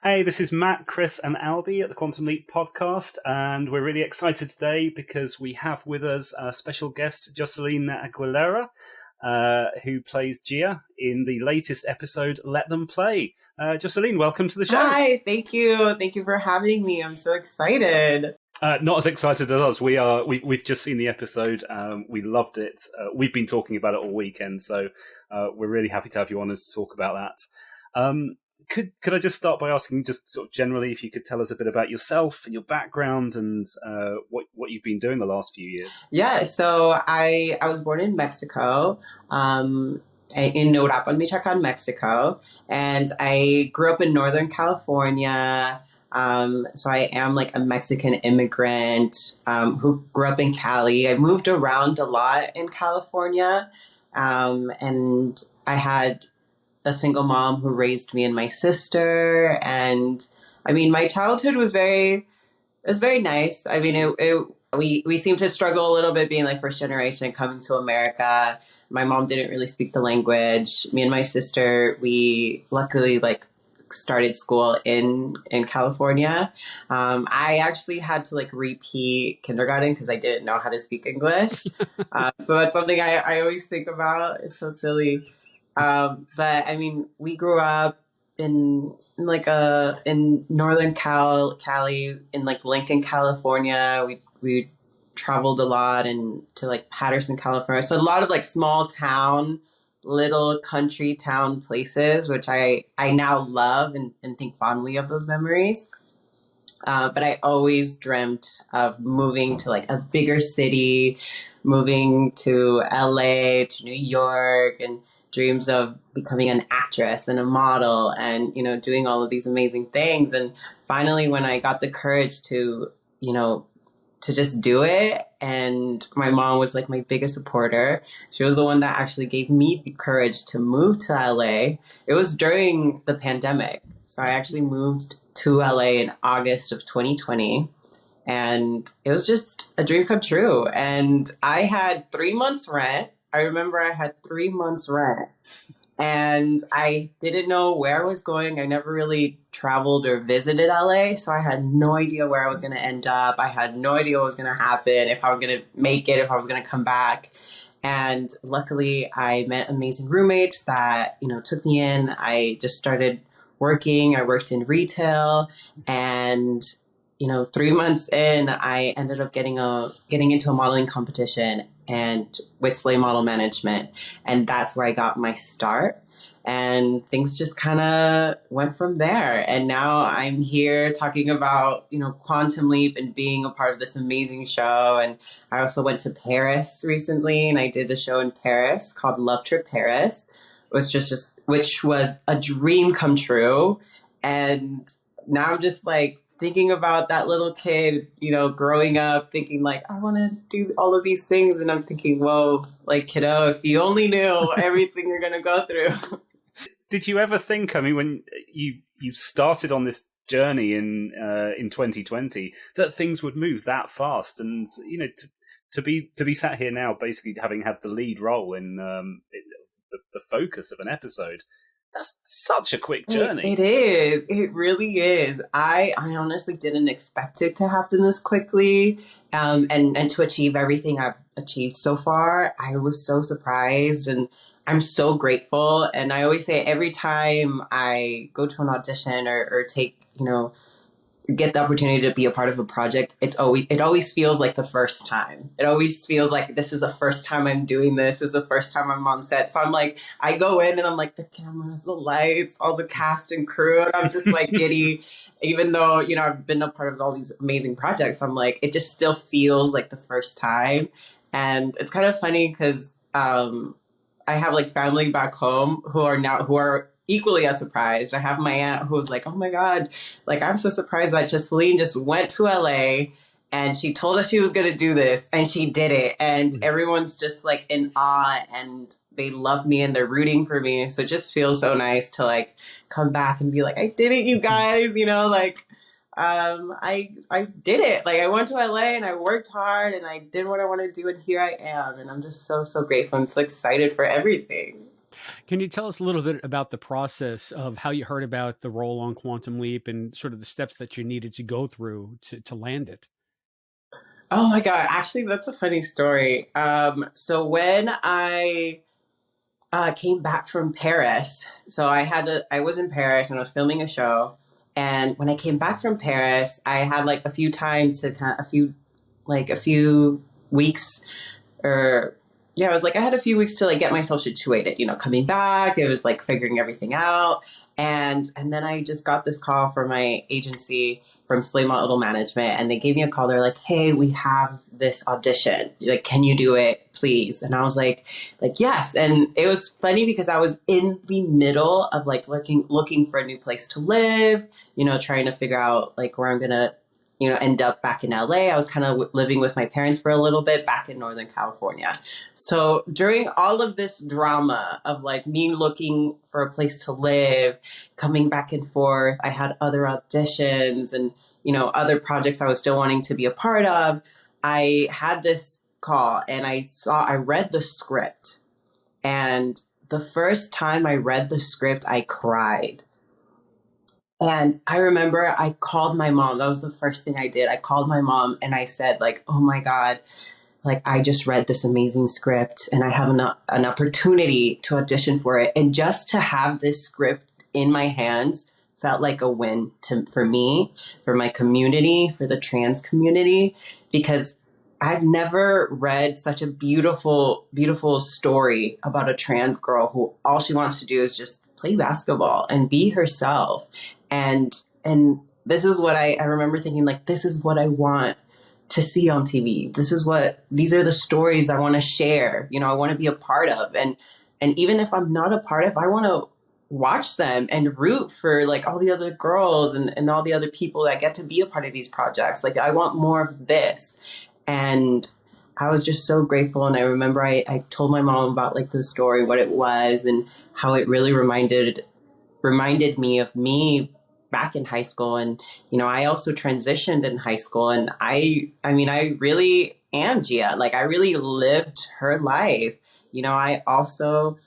Hey, this is Matt, Chris, and Albie at the Quantum Leap podcast, and we're really excited today because we have with us a special guest, Josielyn Aguilera, who plays Gia in the latest episode, Let Them Play. Josielyn, welcome to the show. Hi, thank you. Thank you for having me. I'm so excited. Not as excited as us. We've just seen the episode. We loved it. We've been talking about it all weekend, so we're really happy to have you on us to talk about that. Could I just start by asking, just sort of generally, if you could tell us a bit about yourself and your background and what you've been doing the last few years? Yeah, so I was born in Mexico, in Norapan, Michoacan, Mexico, and I grew up in Northern California. So I am like a Mexican immigrant who grew up in Cali. I moved around a lot in California, and I had a single mom who raised me and my sister. And I mean, my childhood was very nice. I mean, we seem to struggle a little bit being like first generation coming to America. My mom didn't really speak the language. Me and my sister, we luckily like started school in California. I actually had to like repeat kindergarten because I didn't know how to speak English. So that's something I always think about. It's so silly. But I mean, we grew up in in Northern Cali, in like Lincoln, California. We traveled a lot and to like Patterson, California. So a lot of like small town, little country town places, which I now love and think fondly of those memories. But I always dreamt of moving to like a bigger city, moving to LA, to New York, and dreams of becoming an actress and a model and, you know, doing all of these amazing things. And finally, when I got the courage to, you know, to just do it, and my mom was like my biggest supporter. She was the one that actually gave me the courage to move to LA. It was during the pandemic. So I actually moved to LA in August of 2020. And it was just a dream come true. And I had 3 months rent. I remember I had 3 months rent and I didn't know where I was going. I never really traveled or visited LA. So I had no idea where I was going to end up. I had no idea what was going to happen, if I was going to make it, if I was going to come back. And luckily I met amazing roommates that, you know, took me in. I just started working. I worked in retail, and you know, 3 months in, I ended up getting into a modeling competition and with Slay Model Management. And that's where I got my start. And things just kind of went from there. And now I'm here talking about, you know, Quantum Leap and being a part of this amazing show. And I also went to Paris recently, and I did a show in Paris called Love Trip Paris, which was a dream come true. And now I'm just like thinking about that little kid, you know, growing up, thinking like, I want to do all of these things. And I'm thinking, whoa, like, kiddo, if you only knew everything you're going to go through. Did you ever think, I mean, when you started on this journey in 2020, that things would move that fast? And, you know, to be sat here now, basically having had the lead role in the focus of an episode, that's such a quick journey. It is. It really is. I honestly didn't expect it to happen this quickly, and to achieve everything I've achieved so far. I was so surprised, and I'm so grateful. And I always say every time I go to an audition or take, you know, get the opportunity to be a part of a project, it always feels like the first time. It always feels like this is the first time I'm doing this. This is the first time I'm on set. So I'm like, I go in and I'm like, the cameras, the lights, all the cast and crew, and I'm just like giddy. Even though, you know, I've been a part of all these amazing projects, I'm like, it just still feels like the first time. And it's kind of funny because I have like family back home who are equally as surprised. I have my aunt who was like, oh my God, like, I'm so surprised that Josielyn just went to LA and she told us she was going to do this and she did it. And everyone's just like in awe and they love me and they're rooting for me. So it just feels so nice to like come back and be like, I did it, you guys, you know, like, I did it. Like, I went to LA and I worked hard and I did what I wanted to do. And here I am. And I'm just so, so grateful and so excited for everything. Can you tell us a little bit about the process of how you heard about the role on Quantum Leap and sort of the steps that you needed to go through to land it? Oh my God. Actually, that's a funny story. So when I came back from Paris, I was in Paris and I was filming a show. And when I came back from Paris, I had like a few time to a few weeks or yeah, I was like, I had a few weeks to like get myself situated, coming back. It was like figuring everything out. And then I just got this call from my agency from Slay Model Management, and they gave me a call. They're like, hey, we have this audition. Like, can you do it, please? And I was like, yes. And it was funny because I was in the middle of like looking for a new place to live, trying to figure out like where I'm gonna end up back in LA. I was kind of living with my parents for a little bit back in Northern California. So during all of this drama of like me looking for a place to live, coming back and forth, I had other auditions and, other projects I was still wanting to be a part of. I had this call and I read the script. And the first time I read the script, I cried. And I remember I called my mom. That was the first thing I did. I called my mom and I said, like, oh my God, like I just read this amazing script and I have an opportunity to audition for it. And just to have this script in my hands felt like a win for me, for my community, for the trans community, because I've never read such a beautiful, beautiful story about a trans girl who all she wants to do is just play basketball and be herself. And this is what I remember thinking, like, this is what I want to see on TV. These are the stories I want to share, I want to be a part of. And even if I'm not a part of, I want to watch them and root for like all the other girls and all the other people that get to be a part of these projects. Like I want more of this. And I was just so grateful. And I remember I told my mom about like the story, what it was and how it really reminded me of me back in high school. And, I also transitioned in high school and I really am Gia. Like I really lived her life. I also,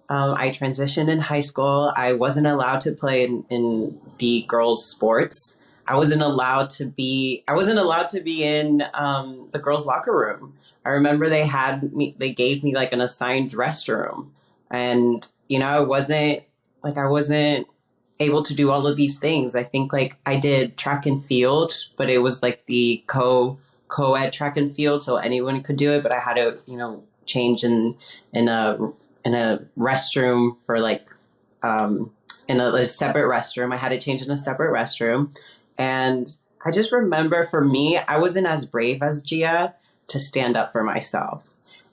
I transitioned in high school. I wasn't allowed to play in the girls' sports. I wasn't allowed to be in the girls' locker room. I remember they gave me like an assigned restroom. And, I wasn't able to do all of these things. I think like I did track and field, but it was like the co-ed track and field, so anyone could do it. But I had to, change in a in a restroom for like in a separate restroom. I had to change in a separate restroom, and I just remember for me, I wasn't as brave as Gia to stand up for myself.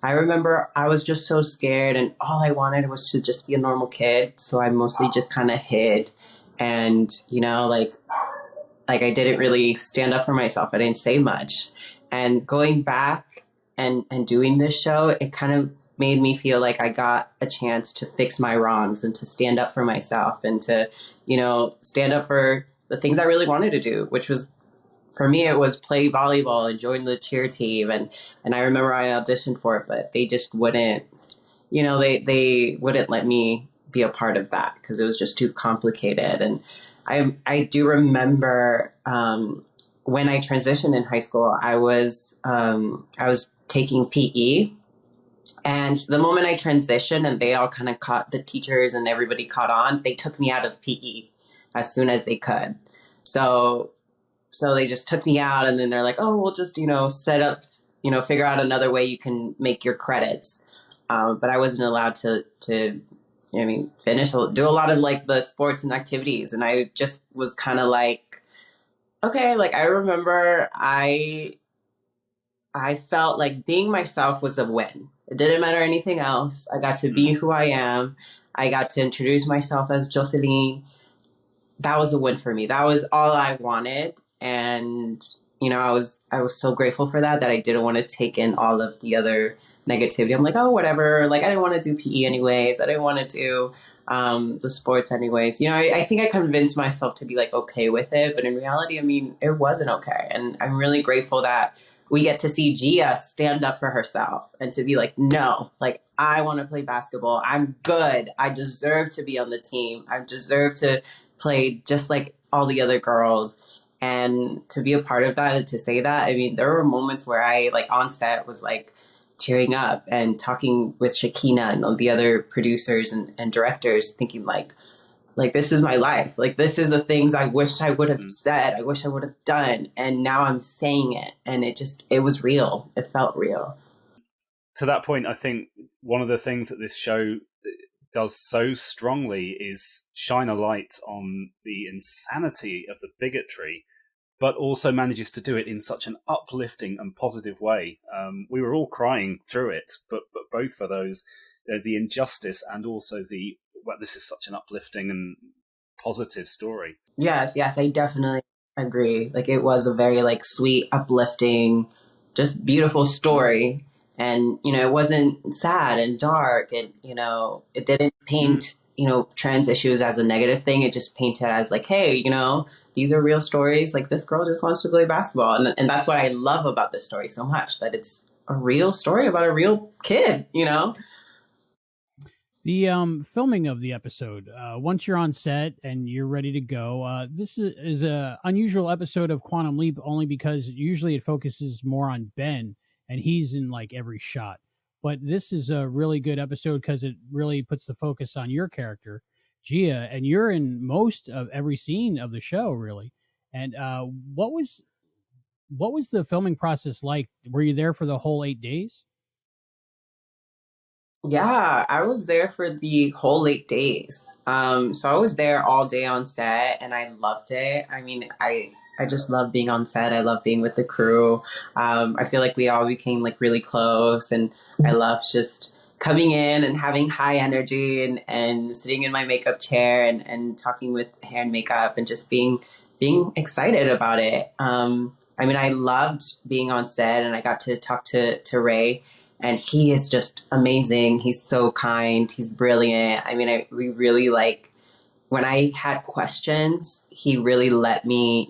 I remember I was just so scared and all I wanted was to just be a normal kid. So I mostly just kind of hid and, like I didn't really stand up for myself. I didn't say much. And going back and doing this show, it kind of made me feel like I got a chance to fix my wrongs and to stand up for myself and to, stand up for the things I really wanted to do, which was for me, it was play volleyball and join the cheer team. And I remember I auditioned for it, but they just wouldn't, they wouldn't let me be a part of that because it was just too complicated. And I do remember when I transitioned in high school, I was taking PE. And the moment I transitioned and they all kind of caught, the teachers and everybody caught on, they took me out of PE as soon as they could. So they just took me out and then they're like, oh, we'll just, set up, figure out another way you can make your credits. But I wasn't allowed to finish, do a lot of like the sports and activities. And I just was kind of like, okay, like I remember I felt like being myself was a win. It didn't matter anything else. I got to be who I am. I got to introduce myself as Josielyn. That was a win for me. That was all I wanted. And, I was so grateful for that I didn't want to take in all of the other negativity. I'm like, oh, whatever. Like, I didn't want to do PE anyways. I didn't want to do the sports anyways. I think I convinced myself to be like okay with it. But in reality, it wasn't okay. And I'm really grateful that we get to see Gia stand up for herself and to be like, no, like, I want to play basketball. I'm good. I deserve to be on the team. I deserve to play just like all the other girls. And to be a part of that and to say that, I mean, there were moments where I, like, on set was like tearing up and talking with Shakina and all the other producers and directors, thinking like, this is my life. Like, this is the things I wish I would have said. I wish I would have done. And now I'm saying it. And it was real. It felt real. To that point, I think one of the things that this show does so strongly is shine a light on the insanity of the bigotry, but also manages to do it in such an uplifting and positive way. We were all crying through it, but both for those, the injustice and also this is such an uplifting and positive story. Yes, I definitely agree. Like, it was a very, like, sweet, uplifting, just beautiful story. And, it wasn't sad and dark, and, it didn't paint, trans issues as a negative thing. It just painted as like, hey, these are real stories. Like, this girl just wants to play basketball. And that's what I love about this story so much, that it's a real story about a real kid, The filming of the episode, once you're on set and you're ready to go, this is a unusual episode of Quantum Leap only because usually it focuses more on Ben and he's in like every shot. But this is a really good episode because it really puts the focus on your character, Gia, and you're in most of every scene of the show, really. And what was the filming process like? Were you there for the whole 8 days? Yeah, I was there for the whole 8 days. So I was there all day on set, and I loved it. I mean, I just love being on set. I love being with the crew. I feel like we all became like really close, and I love just coming in and having high energy and sitting in my makeup chair and talking with hair and makeup and just being excited about it. I mean, I loved being on set, and I got to talk to Ray. And he is just amazing. He's so kind. He's brilliant. I mean, we really, like, when I had questions, he really let me,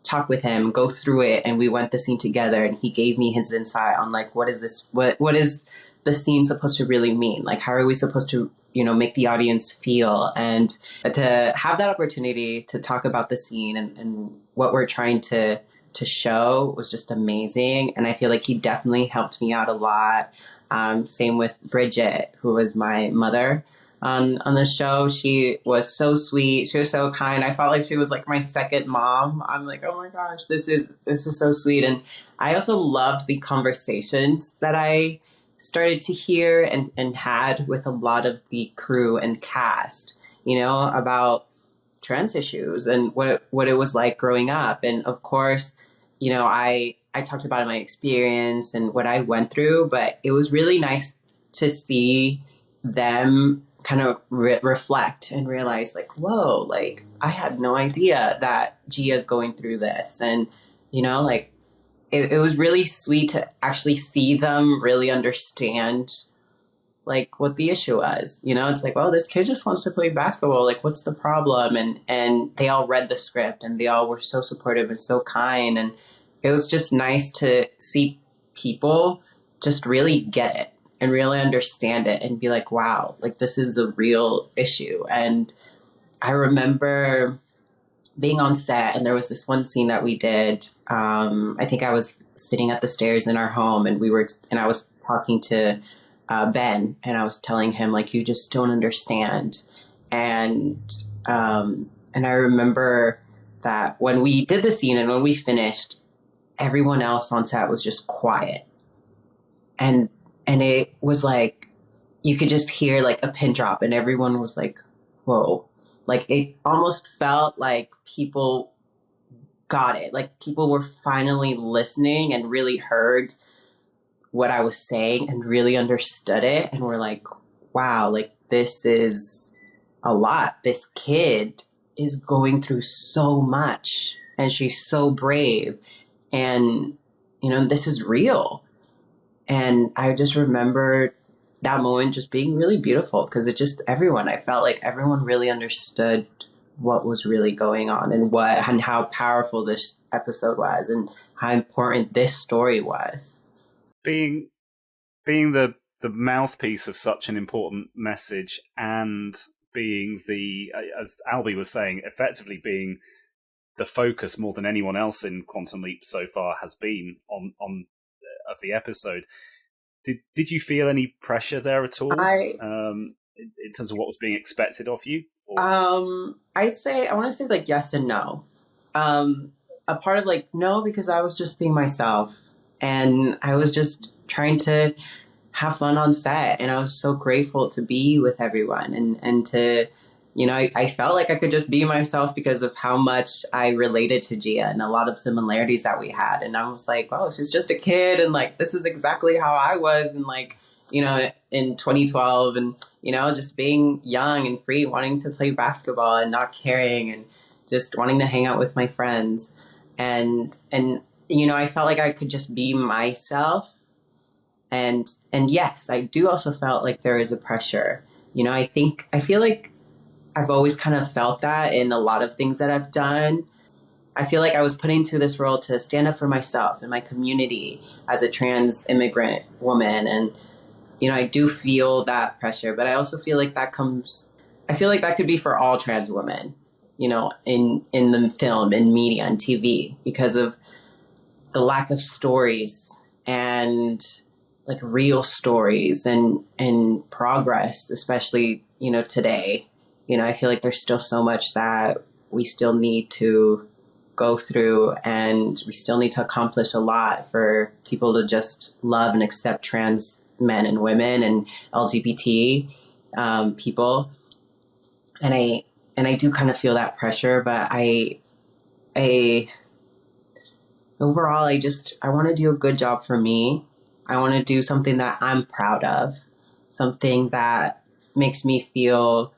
talk with him, go through it. And we went the scene together, and he gave me his insight on, like, what is the scene supposed to really mean? Like, how are we supposed to, make the audience feel? And to have that opportunity to talk about the scene and what we're trying to show was just amazing. And I feel like he definitely helped me out a lot. Same with Bridget, who was my mother on the show. She was so sweet. She was so kind. I felt like she was like my second mom. I'm like, oh my gosh, this is so sweet. And I also loved the conversations that I started to hear and had with a lot of the crew and cast, about trans issues and what it was like growing up. And of course, I talked about my experience and what I went through, but it was really nice to see them kind of reflect and realize, like, whoa, like, I had no idea that Gia's going through this. And, like, it was really sweet to actually see them really understand, like, what the issue was. It's like, well, this kid just wants to play basketball. Like, what's the problem? And they all read the script, and they all were so supportive and so kind. And it was just nice to see people just really get it and really understand it and be like, wow, like, this is a real issue. And I remember being on set, and there was this one scene that we did. I think I was sitting at the stairs in our home, and I was talking to Ben, and I was telling him, like, you just don't understand. And I remember that when we did the scene and when we finished, everyone else on set was just quiet. And it was like, you could just hear like a pin drop, and everyone was like, whoa. Like, it almost felt like people got it. Like, people were finally listening and really heard what I was saying and really understood it. And were like, wow, like, this is a lot. This kid is going through so much, and she's so brave. And, this is real. And I just remember that moment just being really beautiful, because I felt like everyone really understood what was really going on and how powerful this episode was. how important this story was. Being the mouthpiece of such an important message, and being the, as Albie was saying, effectively being the focus more than anyone else in Quantum Leap so far has been on of the episode. Did you feel any pressure there at all, in terms of what was being expected of you? Or? I want to say like yes and no. A part of like no, because I was just being myself, and I was just trying to have fun on set, and I was so grateful to be with everyone, and to, you know, I felt like I could just be myself because of how much I related to Gia and a lot of similarities that we had. And I was like, oh, she's just a kid, and like this is exactly how I was, and like, you know, in 2012, and you know, just being young and free, wanting to play basketball and not caring, and just wanting to hang out with my friends, and you know, I felt like I could just be myself. And yes, I do also felt like there is a pressure. You know, I feel like I've always kind of felt that in a lot of things that I've done. I feel like I was put into this role to stand up for myself and my community as a trans immigrant woman. And, you know, I do feel that pressure, but I also feel like I feel like that could be for all trans women, you know, in the film, in media and TV, because of the lack of stories and like real stories and progress, especially, you know, today. You know, I feel like there's still so much that we still need to go through, and we still need to accomplish a lot for people to just love and accept trans men and women and LGBT people. And I do kind of feel that pressure, but I overall, I want to do a good job for me. I want to do something that I'm proud of, something that makes me feel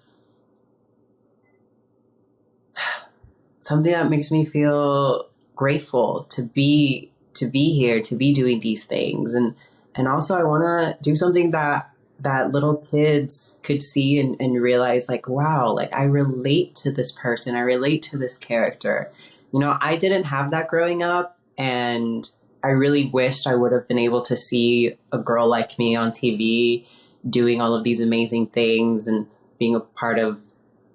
grateful to be here, to be doing these things. And also I want to do something that little kids could see and realize like, wow, like I relate to this person. I relate to this character. You know, I didn't have that growing up, and I really wished I would have been able to see a girl like me on TV doing all of these amazing things and being a part of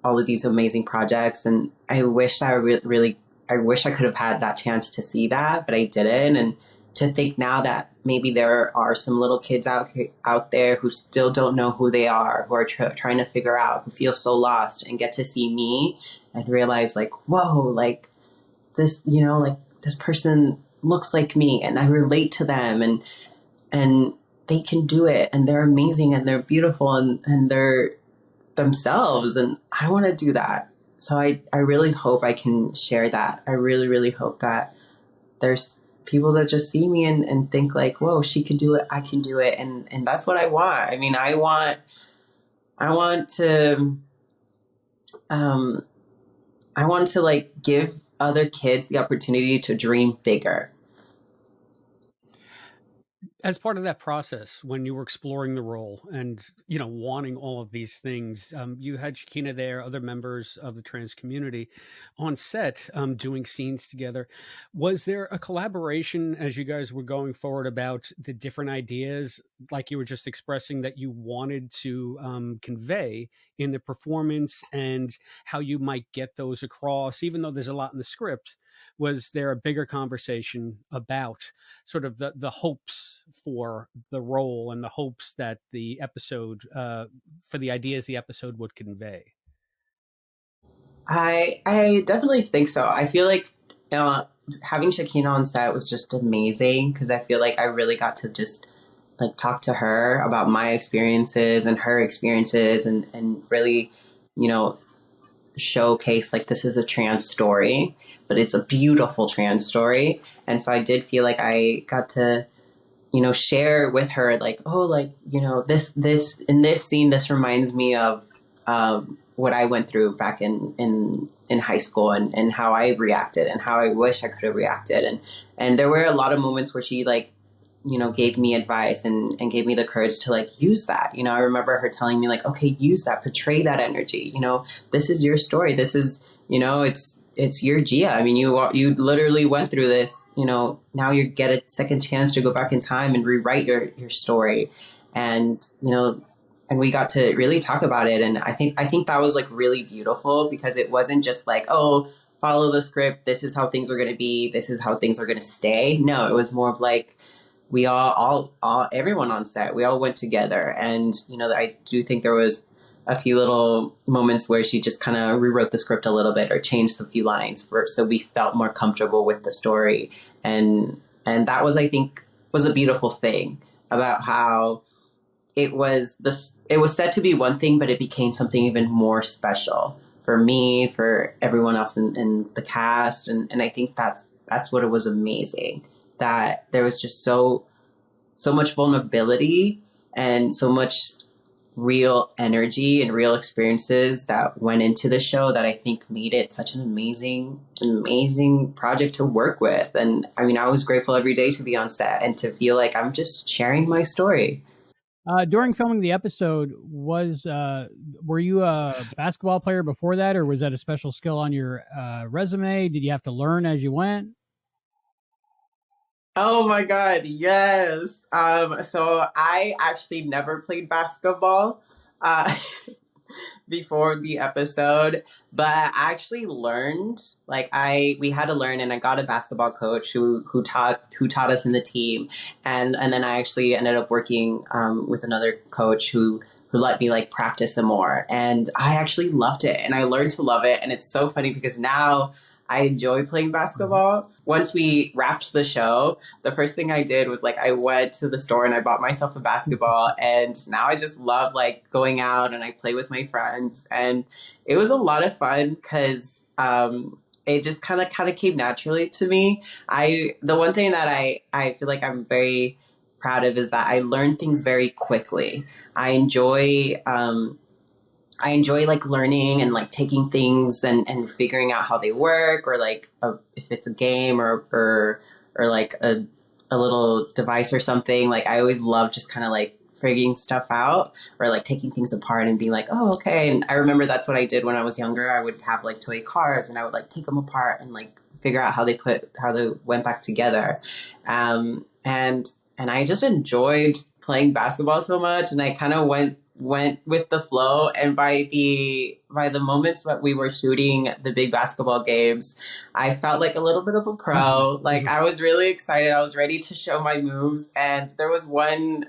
all of these amazing projects. And I wish I could have had that chance to see that, but I didn't. And to think now that maybe there are some little kids out there who still don't know who they are, who are trying to figure out, who feel so lost, and get to see me and realize like, whoa, like this, you know, like this person looks like me and I relate to them, and they can do it, and they're amazing, and they're beautiful, and they're themselves, and I want to do that. So I really hope I can share that. I really, really hope that there's people that just see me and think like, whoa, she could do it, I can do it. And that's what I want. I mean, I want to like give other kids the opportunity to dream bigger. As part of that process, when you were exploring the role and, you know, wanting all of these things, you had Shekinah there, other members of the trans community on set, doing scenes together. Was there a collaboration as you guys were going forward about the different ideas, like you were just expressing, that you wanted to convey in the performance, and how you might get those across, even though there's a lot in the script? Was there a bigger conversation about sort of the hopes for the role and the hopes that the episode, for the ideas the episode would convey? I definitely think so. I feel like having Shekinah on set was just amazing, because I feel like I really got to just like talk to her about my experiences and her experiences, and really, you know, showcase like this is a trans story, but it's a beautiful trans story. And so I did feel like I got to, you know, share with her like, oh, like, you know, this in this scene, this reminds me of what I went through back in high school, and how I reacted and how I wish I could have reacted. And there were a lot of moments where she like, you know, gave me advice and gave me the courage to like use that. You know, I remember her telling me like, okay, use that, portray that energy. You know, this is your story. This is, you know, it's it's your Gia. I mean, you literally went through this, now you get a second chance to go back in time and rewrite your story. And, and we got to really talk about it. And I think that was like really beautiful, because it wasn't just like, oh, follow the script. This is how things are going to be. This is how things are going to stay. No, it was more of like, we everyone on set, we all went together. And, I do think there was a few little moments where she just kind of rewrote the script a little bit or changed a few lines so we felt more comfortable with the story. And that was, I think, was a beautiful thing about how it was set to be one thing, but it became something even more special for me, for everyone else in the cast. And I think that's what it was amazing, that there was just so much vulnerability and so much real energy and real experiences that went into the show that I think made it such an amazing project to work with. And I mean, I was grateful every day to be on set and to feel like I'm just sharing my story. During filming the episode, were you a basketball player before that, or was that a special skill on your resume? Did you have to learn as you went? Oh my God, yes. So I actually never played basketball before the episode, but I actually learned. We had to learn, and I got a basketball coach who taught us in the team, and then I actually ended up working with another coach who let me like practice some more, and I actually loved it, and I learned to love it. And it's so funny because now I enjoy playing basketball. Once we wrapped the show, the first thing I did was I went to the store and I bought myself a basketball, and now I just love going out and I play with my friends, and it was a lot of fun because it just kind of came naturally to me. The one thing that I feel like I'm very proud of is that I learn things very quickly. I enjoy learning and taking things and figuring out how they work, or if it's a game or a little device or something. I always love just kind of figuring stuff out, or taking things apart and being like, oh, okay. And I remember that's what I did when I was younger. I would have toy cars, and I would take them apart and figure out how they went back together. And I just enjoyed playing basketball so much, and I kind of went with the flow. And by the moments that we were shooting the big basketball games, I felt like a little bit of a pro. I was really excited. I was ready to show my moves. And there was one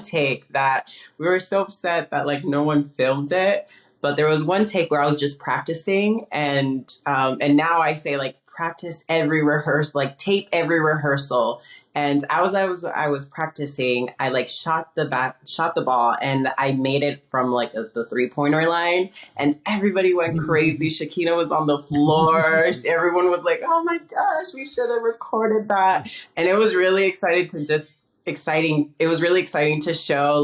take that we were so upset that no one filmed it. But there was one take where I was just practicing, and now I say practice every rehearsal, tape every rehearsal. And as I was practicing, I shot the ball, and I made it from the 3-pointer line, and everybody went crazy. Shakina was on the floor. Everyone was like, "Oh my gosh, we should have recorded that!" And it was really exciting. It was really exciting to show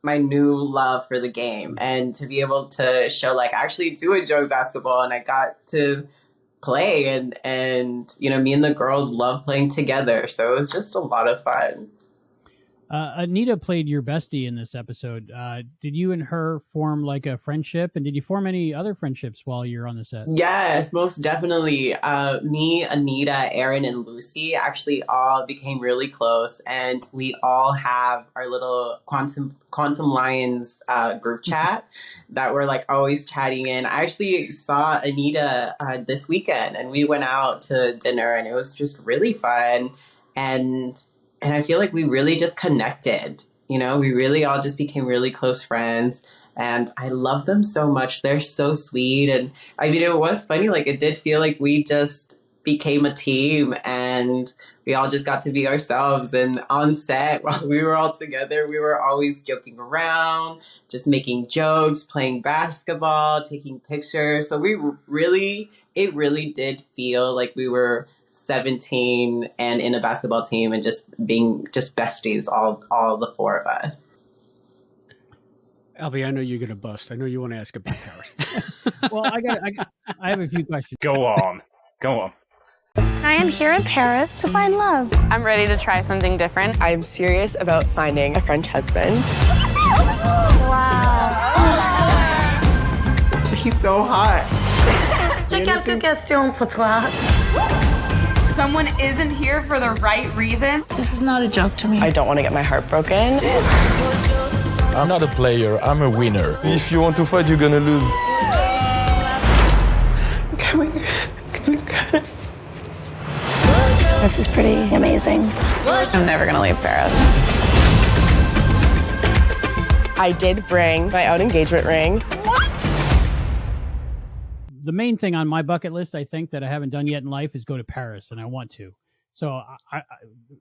my new love for the game, and to be able to show I actually do enjoy basketball, and I got to play, and me and the girls love playing together, so it was just a lot of fun. Anita played your bestie in this episode. Did you and her form a friendship, and did you form any other friendships while you're on the set? Yes, most definitely. Me, Anita, Erin, and Lucy actually all became really close, and we all have our little Quantum Lions group chat that we're always chatting in. I actually saw Anita this weekend, and we went out to dinner, and it was just really fun. And I feel we really just connected. We really all just became really close friends. And I love them so much. They're so sweet. And I mean, it was funny. It did feel we just became a team, and we all just got to be ourselves. And on set, while we were all together, we were always joking around, just making jokes, playing basketball, taking pictures. So it really did feel we were 17 and in a basketball team, and just being just besties, all the four of us. Albie, I know you're gonna bust. I know you want to ask about Paris. Well, I have a few questions. Go on. I am here in Paris to find love. I'm ready to try something different. I'm serious about finding a French husband. Wow. He's so hot. J'ai quelques questions pour toi. Someone isn't here for the right reason. This is not a joke to me. I don't want to get my heart broken. I'm not a player, I'm a winner. If you want to fight, you're gonna lose. This is pretty amazing. I'm never gonna leave Paris. I did bring my own engagement ring. The main thing on my bucket list, I think, that I haven't done yet in life is go to Paris, and I want to. So I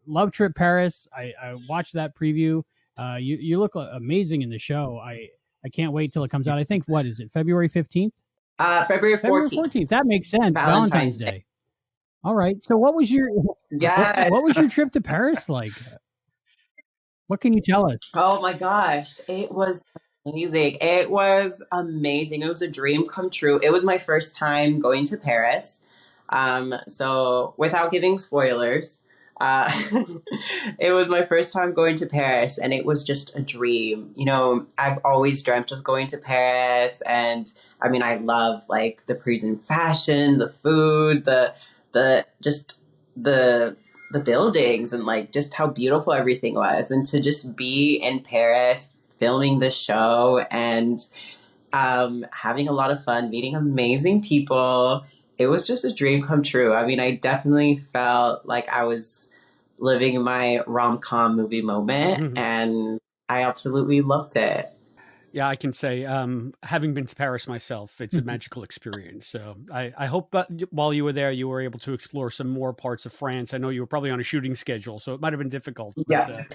love Trip Paris. I watched that preview. You look amazing in the show. I can't wait till it comes out. I think, what is it, February 15th? February 14th. February 14th. That makes sense. Valentine's Day. All right. So what was your what was your trip to Paris like? What can you tell us? Oh my gosh, it was amazing. It was amazing. It was a dream come true. It was my first time going to Paris. So without giving spoilers, it was my first time going to Paris, and it was just a dream. You know, I've always dreamt of going to Paris, and I mean, I love like the Parisian fashion, the food, the buildings, and like just how beautiful everything was, and to just be in Paris filming the show and having a lot of fun, meeting amazing people. It was just a dream come true. I mean, I definitely felt like I was living my rom-com movie moment, and I absolutely loved it. Yeah, I can say, having been to Paris myself, it's a magical experience. So I hope that while you were there, you were able to explore some more parts of France. I know you were probably on a shooting schedule, so it might have been difficult. But, Yeah.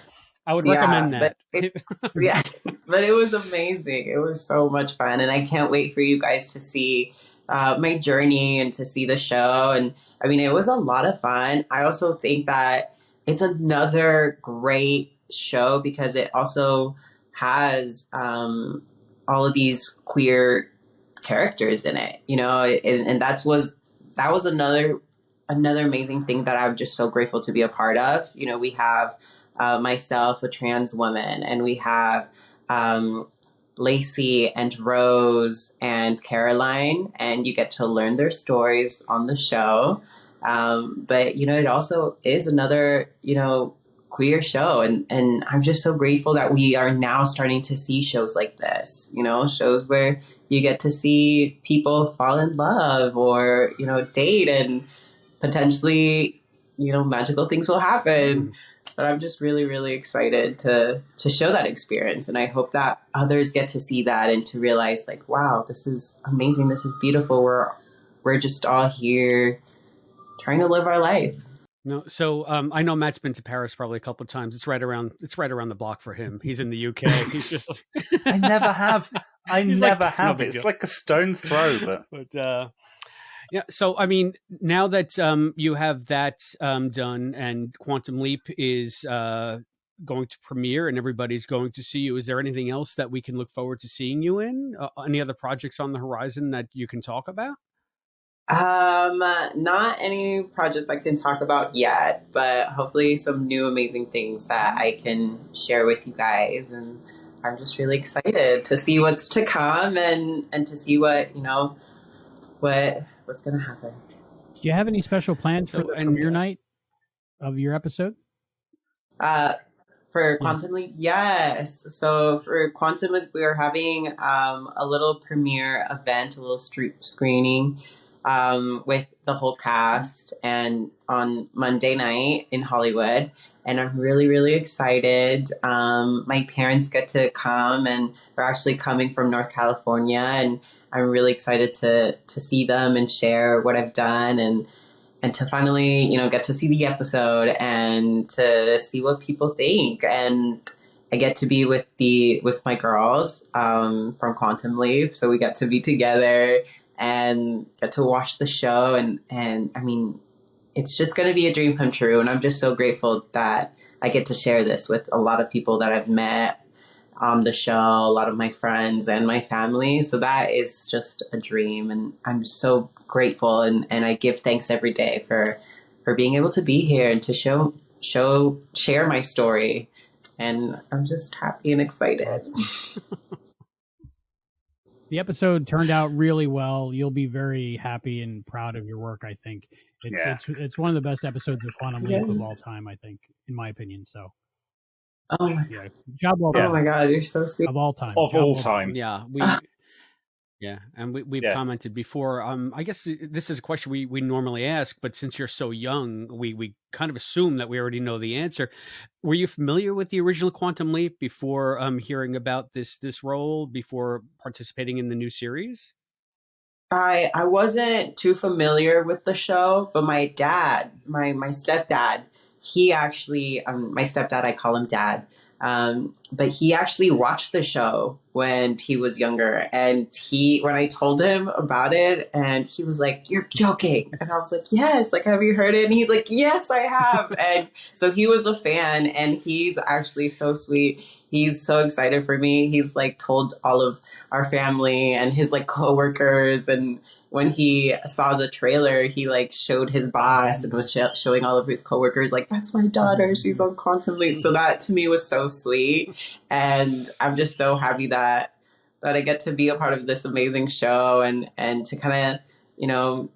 I would recommend that. Yeah, but it was amazing. It was so much fun, and I can't wait for you guys to see my journey and to see the show. And I mean, it was a lot of fun. I also think that it's another great show because it also has all of these queer characters in it, you know, and that was another amazing thing that I'm just so grateful to be a part of. You know, we have myself, a trans woman, and we have Lacey and Rose and Caroline, and you get to learn their stories on the show. But, you know, it also is another, you know, queer show. And I'm just so grateful that we are now starting to see shows like this, you know, shows where you get to see people fall in love or, you know, date, and potentially, you know, magical things will happen. But I'm just really, really excited to show that experience. And I hope that others get to see that and to realize, like, wow, this is amazing. This is beautiful. We're just all here trying to live our life. No, so I know Matt's been to Paris probably a couple of times. It's right around the block for him. He's in the UK. He's just like, I never have. No big It's deal. like a stone's throw, But yeah. So I mean, now that you have that done and Quantum Leap is going to premiere and everybody's going to see you, is there anything else that we can look forward to seeing you in? Any other projects on the horizon that you can talk about? Not any projects I can talk about yet, but hopefully some new amazing things that I can share with you guys. And I'm just really excited to see what's to come and to see what, you know, what's going to happen. Do you have any special plans for the premiere night of your episode? For Quantum Leap, yes. So for Quantum Leap, we are having a little premiere event, a little street screening with the whole cast, and on Monday night in Hollywood. And I'm really, really excited. My parents get to come, and they're actually coming from North California, and I'm really excited to see them and share what I've done, and to finally, you know, get to see the episode and to see what people think. And I get to be with my girls from Quantum Leap, so we get to be together and get to watch the show. And I mean, it's just going to be a dream come true. And I'm just so grateful that I get to share this with a lot of people that I've met on the show, a lot of my friends and my family. So that is just a dream. And I'm so grateful. And I give thanks every day for being able to be here and to share my story. And I'm just happy and excited. the episode turned out really well. You'll be very happy and proud of your work. I think it's one of the best episodes of Quantum Leap of all time. I think, in my opinion. So, Oh my, yeah, job well oh done. my God, you're so sweet. Of all time. Of Job all well time. Yeah, yeah, and we've commented before. I guess this is a question we normally ask, but since you're so young, we kind of assume that we already know the answer. Were you familiar with the original Quantum Leap before hearing about this role, before participating in the new series? I wasn't too familiar with the show, but my dad, my stepdad, he actually, my stepdad, I call him Dad, but he actually watched the show when he was younger. And when I told him about it, and he was like, "You're joking." And I was like, "Yes, like, have you heard it?" And he's like, "Yes, I have." And so he was a fan, and he's actually so sweet. He's so excited for me. He's like told all of our family and his like coworkers, and when he saw the trailer, he like showed his boss and was showing all of his coworkers, like, "That's my daughter. She's on Quantum Leap." So that to me was so sweet, and I'm just so happy that I get to be a part of this amazing show, and to kind of, you know,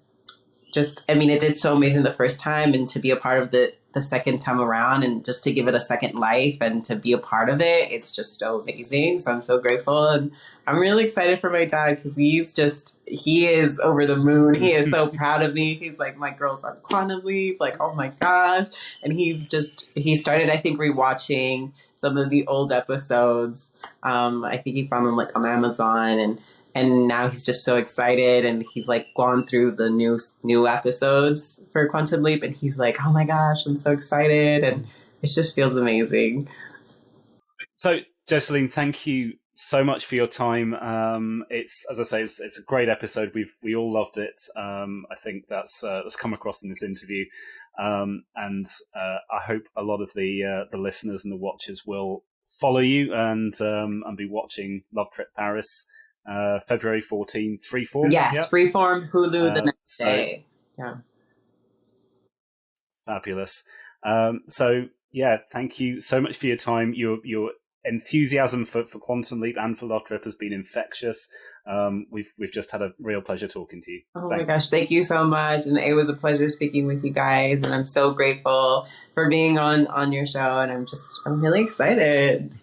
just, I mean, it did so amazing the first time, and to be a part of the second time around, and just to give it a second life and to be a part of it, it's just so amazing. So I'm so grateful, and I'm really excited for my dad, because he is over the moon. He is so proud of me. He's like, "My girl's on Quantum Leap," like, oh my gosh. And he started, I think, rewatching some of the old episodes. I think he found them like on Amazon, and now he's just so excited, and he's like gone through the new episodes for Quantum Leap, and he's like, "Oh my gosh, I'm so excited," and it just feels amazing. So, Josielyn, thank you so much for your time. It's, as I say, it's a great episode. We all loved it. I think that's come across in this interview, and I hope a lot of the listeners and the watchers will follow you and be watching Love Trip Paris. February 14th, Freeform. Yes, Freeform, Hulu the next day. Yeah. Fabulous. So yeah, thank you so much for your time. Your enthusiasm for Quantum Leap and for Love Trip has been infectious. We've just had a real pleasure talking to you. Oh Thanks. my gosh, thank you so much. And it was a pleasure speaking with you guys. And I'm so grateful for being on your show. And I'm really excited.